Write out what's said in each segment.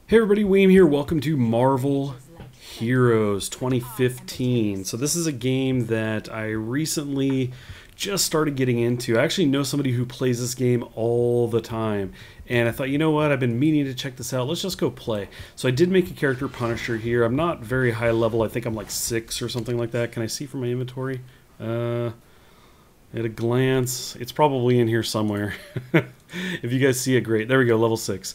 Hey everybody, Weem here. Welcome to Marvel Heroes 2015. So this is a game that I recently just started getting into. I actually know somebody who plays this game all the time. And I thought, you know what, I've been meaning to check this out. Let's just go play. So I did make a character Punisher here. I'm not very high level. I think I'm like 6 or something like that. Can I see from my inventory? At a glance, it's probably in here somewhere. If you guys see it, great. There we go, level 6.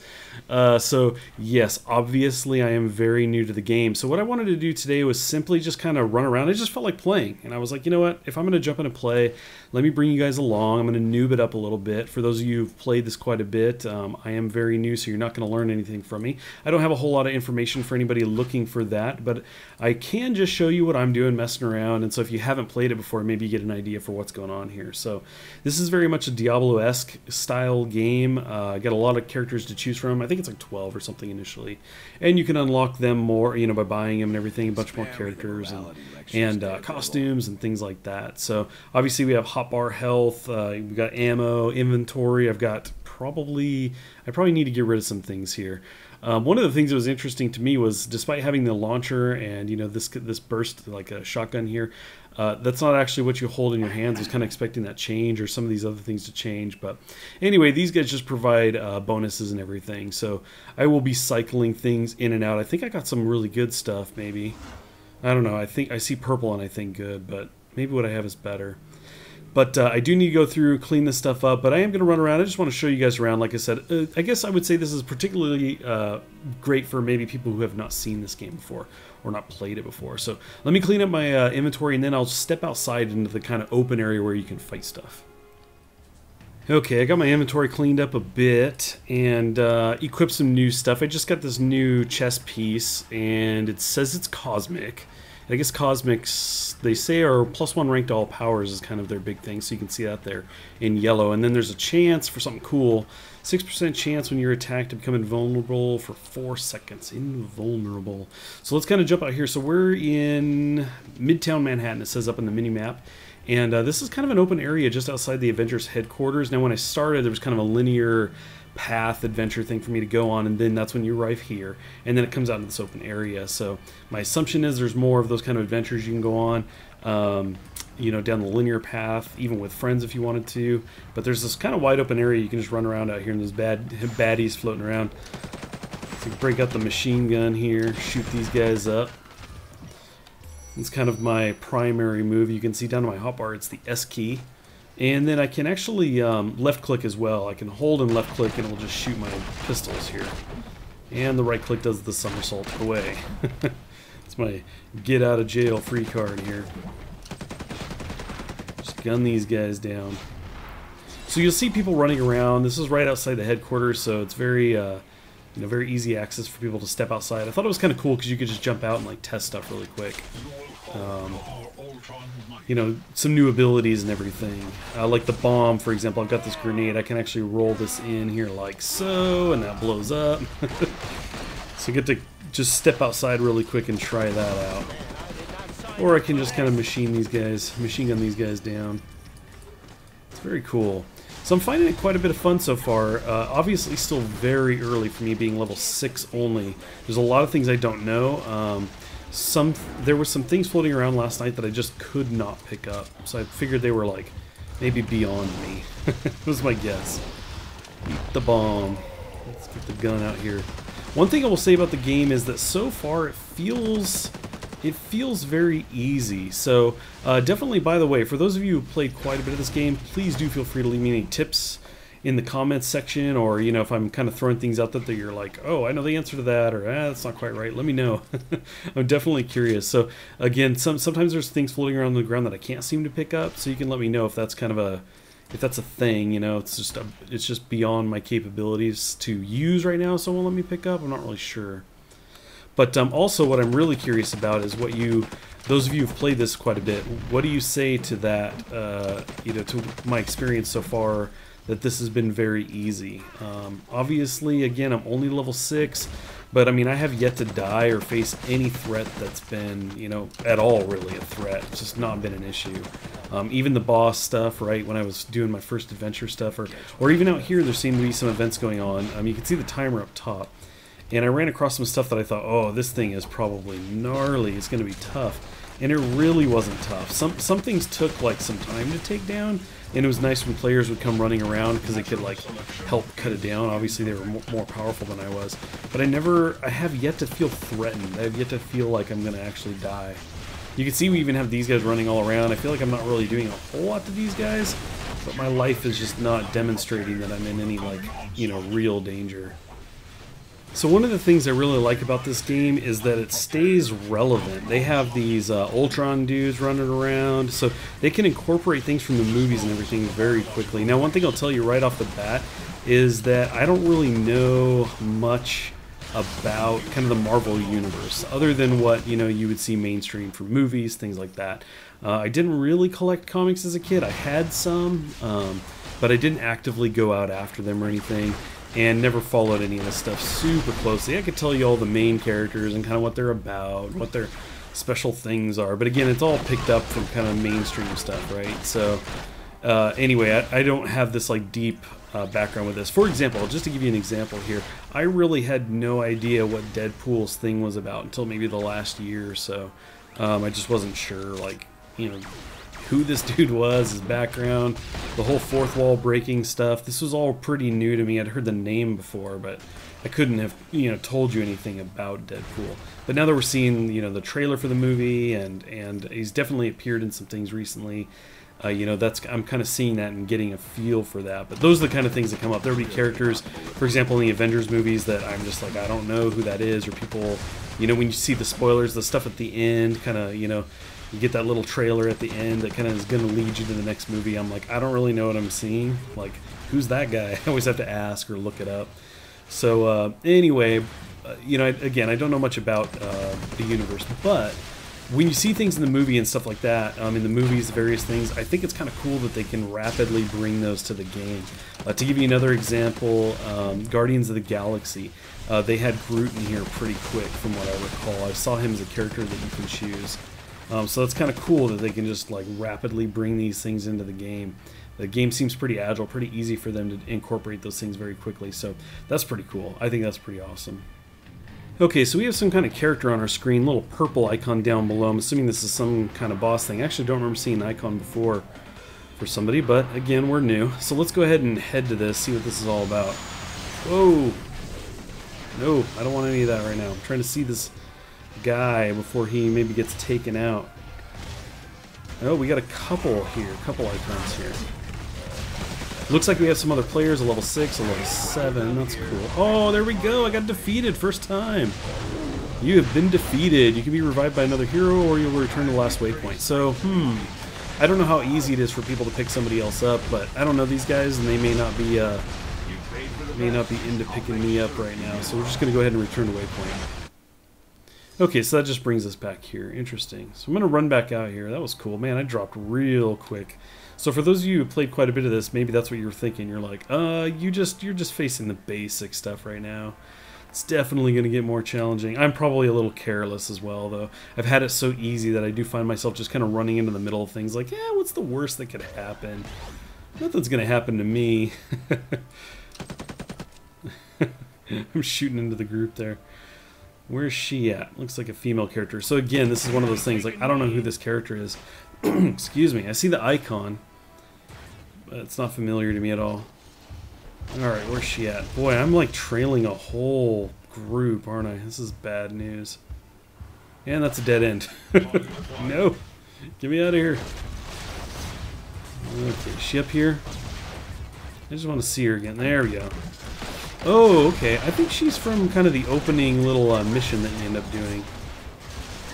So yes, obviously I am very new to the game. So what I wanted to do today was simply just kind of run around. I just felt like playing. And I was like, you know what? If I'm going to jump in and play, let me bring you guys along. I'm going to noob it up a little bit. For those of you who've played this quite a bit, I am very new, so you're not going to learn anything from me. I don't have a whole lot of information for anybody looking for that, but I can just show you what I'm doing, messing around. And so if you haven't played it before, maybe you get an idea for what's going on here. So this is very much a Diablo-esque style game. Got a lot of characters to choose from. I think it's like 12 or something initially, and you can unlock them more, you know, by buying them and everything. A bunch more characters and costumes and things like that. So obviously we have hotbar health. We've got ammo, inventory. I probably need to get rid of some things here. One of the things that was interesting to me was, despite having the launcher and, you know, this burst like a shotgun here, that's not actually what you hold in your hands. I was kind of expecting that change, or some of these other things to change. But anyway, these guys just provide bonuses and everything. So I will be cycling things in and out. I think I got some really good stuff, maybe. I don't know. I think I see purple and I think good, but maybe what I have is better. But I do need to go through, clean this stuff up, but I am going to run around. I just want to show you guys around. Like I said, I guess I would say this is particularly great for maybe people who have not seen this game before or not played it before. So let me clean up my inventory, and then I'll step outside into the kind of open area where you can fight stuff. Okay, I got my inventory cleaned up a bit and equipped some new stuff. I just got this new chest piece, and it says it's cosmic. I guess cosmics, they say, are +1 ranked to all powers is kind of their big thing, so you can see that there in yellow. And then there's a chance for something cool. 6% chance when you're attacked to become invulnerable for 4 seconds. Invulnerable. So let's kind of jump out here. So we're in Midtown Manhattan, it says up in the mini-map. And this is kind of an open area just outside the Avengers headquarters. Now when I started, there was kind of a linear path adventure thing for me to go on, and then that's when you arrive here, and then it comes out into this open area. So my assumption is there's more of those kind of adventures you can go on, you know, down the linear path, even with friends if you wanted to. But there's this kind of wide open area you can just run around out here, and there's baddies floating around. So you break out the machine gun here, shoot these guys up. It's kind of my primary move. You can see down to my hotbar, it's the S key. And then I can actually left click as well. I can hold and left click and it'll just shoot my pistols here. And the right click does the somersault away. It's my get out of jail free card here. Just gun these guys down. So you'll see people running around. This is right outside the headquarters, so it's very you know, very easy access for people to step outside. I thought it was kind of cool because you could just jump out and like test stuff really quick. You know, some new abilities and everything. Like the bomb, for example. I've got this grenade. I can actually roll this in here like so, and that blows up. So I get to just step outside really quick and try that out. Or I can just kind of machine gun these guys down. It's very cool. So I'm finding it quite a bit of fun so far. Obviously still very early for me, being level 6 only. There's a lot of things I don't know. There were some things floating around last night that I just could not pick up. So I figured they were like maybe beyond me. That was my guess. Eat the bomb. Let's get the gun out here. One thing I will say about the game is that so far it feels very easy. So definitely, by the way, for those of you who played quite a bit of this game, please do feel free to leave me any tips in the comments section, or, you know, if I'm kind of throwing things out that you're like, oh, I know the answer to that, or that's not quite right, let me know. I'm definitely curious. So again, sometimes there's things floating around the ground that I can't seem to pick up, so you can let me know if that's kind of if that's a thing. You know, it's just beyond my capabilities to use right now, so it won't let me pick up. I'm not really sure. But also what I'm really curious about is what those of you who've played this quite a bit, what do you say to that, you know, to my experience so far, that this has been very easy. Obviously, again, I'm only level 6, but I mean, I have yet to die or face any threat that's been, you know, at all really a threat. It's just not been an issue. Even the boss stuff, right, when I was doing my first adventure stuff, or even out here, there seemed to be some events going on. You can see the timer up top. and I ran across some stuff that I thought, oh, this thing is probably gnarly. It's going to be tough. And it really wasn't tough. Some things took like some time to take down, and it was nice when players would come running around because they could like help cut it down. Obviously they were more powerful than I was, but I have yet to feel threatened. I have yet to feel like I'm going to actually die. You can see we even have these guys running all around. I feel like I'm not really doing a whole lot to these guys, but my life is just not demonstrating that I'm in any like, you know, real danger. So one of the things I really like about this game is that it stays relevant. They have these Ultron dudes running around, so they can incorporate things from the movies and everything very quickly. Now, one thing I'll tell you right off the bat is that I don't really know much about kind of the Marvel universe, other than what, you know, you would see mainstream for movies, things like that. I didn't really collect comics as a kid. I had some, but I didn't actively go out after them or anything, and never followed any of this stuff super closely. I could tell you all the main characters and kind of what they're about, what their special things are, but again, it's all picked up from kind of mainstream stuff, right? So anyway, I don't have this like deep background with this. For example, just to give you an example here, I really had no idea what Deadpool's thing was about until maybe the last year or so. I just wasn't sure, like, you know, who this dude was, his background, the whole fourth wall breaking stuff. This was all pretty new to me. I'd heard the name before, but I couldn't have, you know, told you anything about Deadpool. But now that we're seeing, you know, the trailer for the movie, and he's definitely appeared in some things recently, you know, I'm kind of seeing that and getting a feel for that. But those are the kind of things that come up. There'll be characters, for example, in the Avengers movies that I'm just like, I don't know who that is, or people, you know, when you see the spoilers, the stuff at the end, kind of, you know, you get that little trailer at the end that kind of is going to lead you to the next movie. I'm like, I don't really know what I'm seeing. Like, who's that guy? I always have to ask or look it up. So anyway, you know, again, I don't know much about the universe, but when you see things in the movie and stuff like that, in the movies, various things, I think it's kind of cool that they can rapidly bring those to the game. To give you another example, Guardians of the Galaxy, they had Groot in here pretty quick from what I recall. I saw him as a character that you can choose. So it's kind of cool that they can just like rapidly bring these things into the game. The game seems pretty agile, pretty easy for them to incorporate those things very quickly. So that's pretty cool. I think that's pretty awesome. Okay, so we have some kind of character on our screen, little purple icon down below. I'm assuming this is some kind of boss thing. I actually don't remember seeing an icon before for somebody, but again, we're new. So let's go ahead and head to this, see what this is all about. Whoa! No, I don't want any of that right now. I'm trying to see this guy before he maybe gets taken out. Oh, we got a couple here, a couple icons here. Looks like we have some other players, a level 6, a level 7. That's cool. Oh, there we go. I got defeated first time. You have been defeated. You can be revived by another hero, or you'll return to the last waypoint. So, I don't know how easy it is for people to pick somebody else up, but I don't know these guys, and they may not be into picking me up right now. So we're just going to go ahead and return to waypoint. Okay, so that just brings us back here. Interesting. So I'm going to run back out here. That was cool. Man, I dropped real quick. So for those of you who played quite a bit of this, maybe that's what you were thinking. You're like, you're just facing the basic stuff right now. It's definitely going to get more challenging. I'm probably a little careless as well, though. I've had it so easy that I do find myself just kind of running into the middle of things like, yeah, what's the worst that could happen? Nothing's going to happen to me. I'm shooting into the group there. Where's she at? Looks like a female character. So again, this is one of those things, like, I don't know who this character is. Excuse me. I see the icon, but it's not familiar to me at all. Alright, where's she at? Boy, I'm like trailing a whole group, aren't I? This is bad news. And that's a dead end. No! Get me out of here. Okay, is she up here? I just want to see her again. There we go. Oh, okay. I think she's from kind of the opening little mission that you end up doing.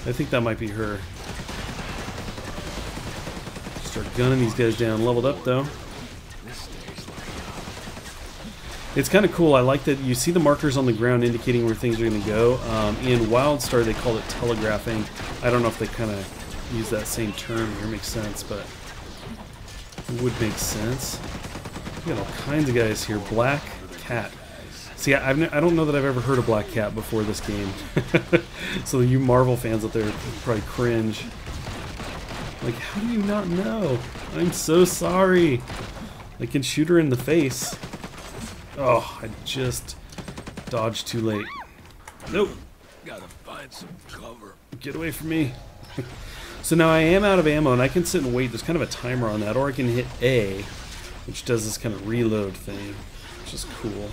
I think that might be her. Start gunning these guys down. Leveled up, though. It's kind of cool. I like that you see the markers on the ground indicating where things are going to go. In WildStar, they call it telegraphing. I don't know if they kind of use that same term here. Makes sense, but it would make sense. We got all kinds of guys here. Black Cat. See, I don't know that I've ever heard of Black Cat before this game. So you Marvel fans out there probably cringe. Like, how do you not know? I'm so sorry. I can shoot her in the face. Oh, I just dodged too late. Nope. Gotta find some cover. Get away from me. So now I am out of ammo, and I can sit and wait. There's kind of a timer on that, or I can hit A, which does this kind of reload thing, which is cool.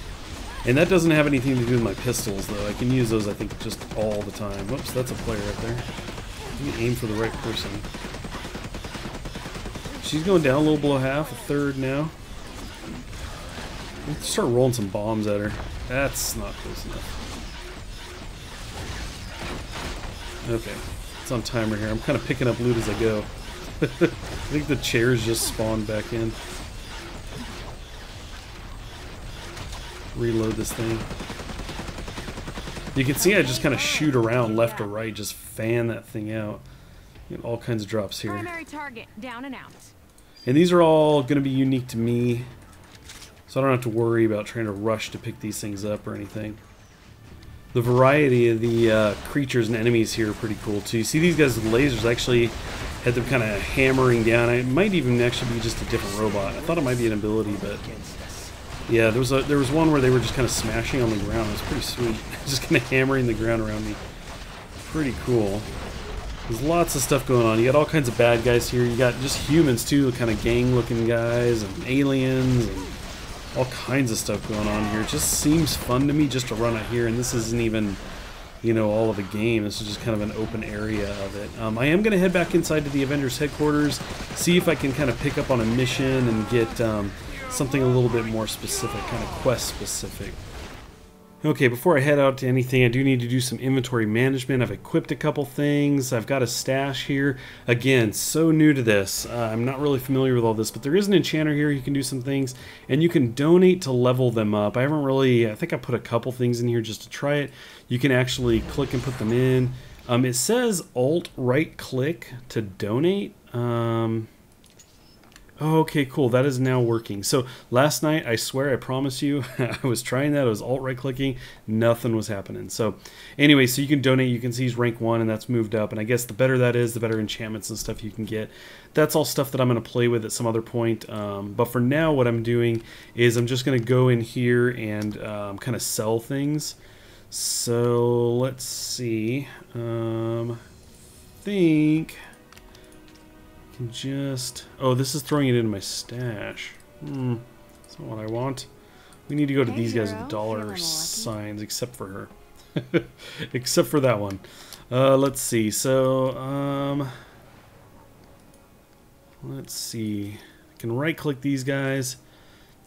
And that doesn't have anything to do with my pistols, though. I can use those, I think, just all the time. Whoops, that's a player right there. Let me aim for the right person. She's going down a little below half, a third now. Let's start rolling some bombs at her. That's not close enough. Okay, it's on timer here. I'm kind of picking up loot as I go. I think the chairs just spawned back in. Reload this thing. You can see I just kind of shoot around left or right, just fan that thing out. Get all kinds of drops here. Primary target down and out. And these are all going to be unique to me, so I don't have to worry about trying to rush to pick these things up or anything. The variety of the creatures and enemies here are pretty cool too. You see these guys with lasers, I actually had them kind of hammering down. It might even actually be just a different robot. I thought it might be an ability, but yeah, there was one where they were just kind of smashing on the ground. It was pretty sweet. Just kind of hammering the ground around me. Pretty cool. There's lots of stuff going on. You got all kinds of bad guys here. You got just humans too, kind of gang-looking guys, and aliens, and all kinds of stuff going on here. It just seems fun to me just to run out here, and this isn't even, you know, all of the game. This is just kind of an open area of it. I am going to head back inside to the Avengers headquarters, see if I can kind of pick up on a mission and get something a little bit more specific, kind of quest specific. Okay, before I head out to anything, I do need to do some inventory management. I've equipped a couple things. I've got a stash here. Again, so new to this. I'm not really familiar with all this, but there is an enchanter here. You can do some things, and you can donate to level them up. I think I put a couple things in here just to try it. You can actually click and put them in. It says Alt right click to donate. Oh, okay, cool. That is now working. So last night, I swear, I promise you, I was trying that. I was alt-right clicking. Nothing was happening. So anyway, so you can donate. You can see he's rank 1, and that's moved up. And I guess the better that is, the better enchantments and stuff you can get. That's all stuff that I'm going to play with at some other point. But for now, what I'm doing is I'm just going to go in here and kind of sell things. So let's see. Think... oh, this is throwing it into my stash. That's not what I want. We need to go to these guys with the dollar signs, except for her. Except for that one. Let's see. So, let's see. I can right-click these guys.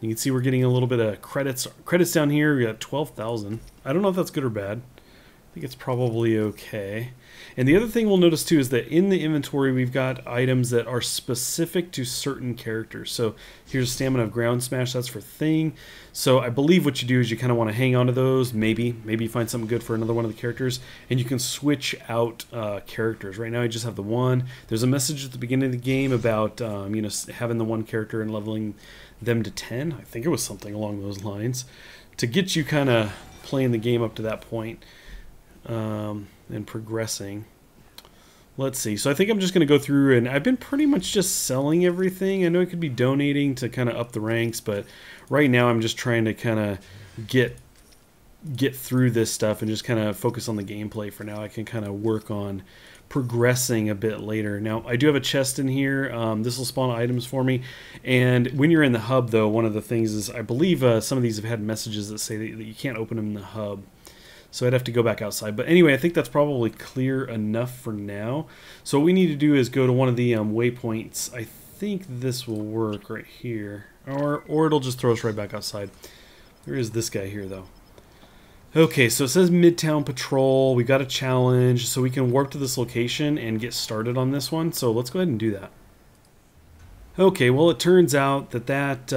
You can see we're getting a little bit of credits. Credits down here, we got 12,000. I don't know if that's good or bad. I think it's probably okay. And the other thing we'll notice too is that in the inventory we've got items that are specific to certain characters. So here's Stamina of Ground Smash, that's for Thing. So I believe what you do is you kind of want to hang on to those, maybe find something good for another one of the characters, and you can switch out characters. Right now I just have the one. There's a message at the beginning of the game about you know, having the one character and leveling them to 10. I think it was something along those lines to get you kind of playing the game up to that point. And progressing. Let's see. So I think I'm just going to go through, and I've been pretty much just selling everything. I know I could be donating to kind of up the ranks, but right now I'm just trying to kind of get through this stuff and just kind of focus on the gameplay for now. I can kind of work on progressing a bit later. Now, I do have a chest in here. This will spawn items for me. And when you're in the hub, though, one of the things is I believe some of these have had messages that say that you can't open them in the hub. So I'd have to go back outside. But anyway, I think that's probably clear enough for now. So what we need to do is go to one of the waypoints. I think this will work right here. Or it'll just throw us right back outside. There is this guy here, though. Okay, so it says Midtown Patrol. We got a challenge. So we can warp to this location and get started on this one. So let's go ahead and do that. Okay, well, it turns out that that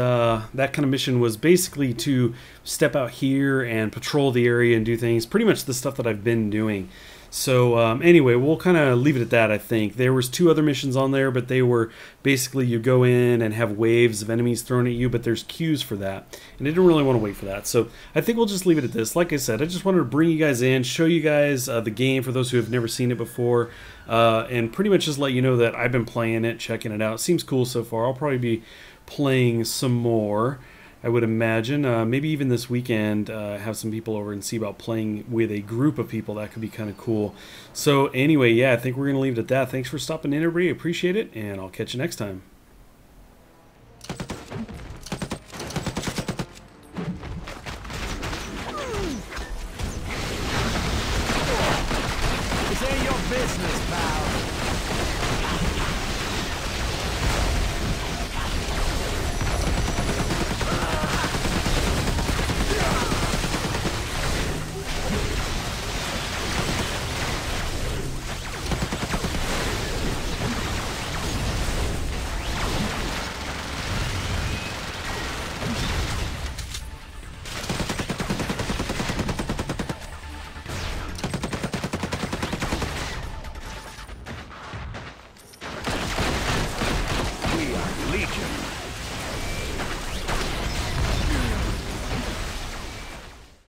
kind of mission was basically to step out here and patrol the area and do things, pretty much the stuff that I've been doing. So anyway, we'll kind of leave it at that, I think. There was 2 other missions on there, but they were basically you go in and have waves of enemies thrown at you, but there's queues for that. And I didn't really want to wait for that. So I think we'll just leave it at this. Like I said, I just wanted to bring you guys in, show you guys the game for those who have never seen it before, and pretty much just let you know that I've been playing it, checking it out. It seems cool so far. I'll probably be playing some more. I would imagine. Maybe even this weekend, have some people over and see about playing with a group of people. That could be kind of cool. So anyway, yeah, I think we're going to leave it at that. Thanks for stopping in, everybody. Appreciate it, and I'll catch you next time.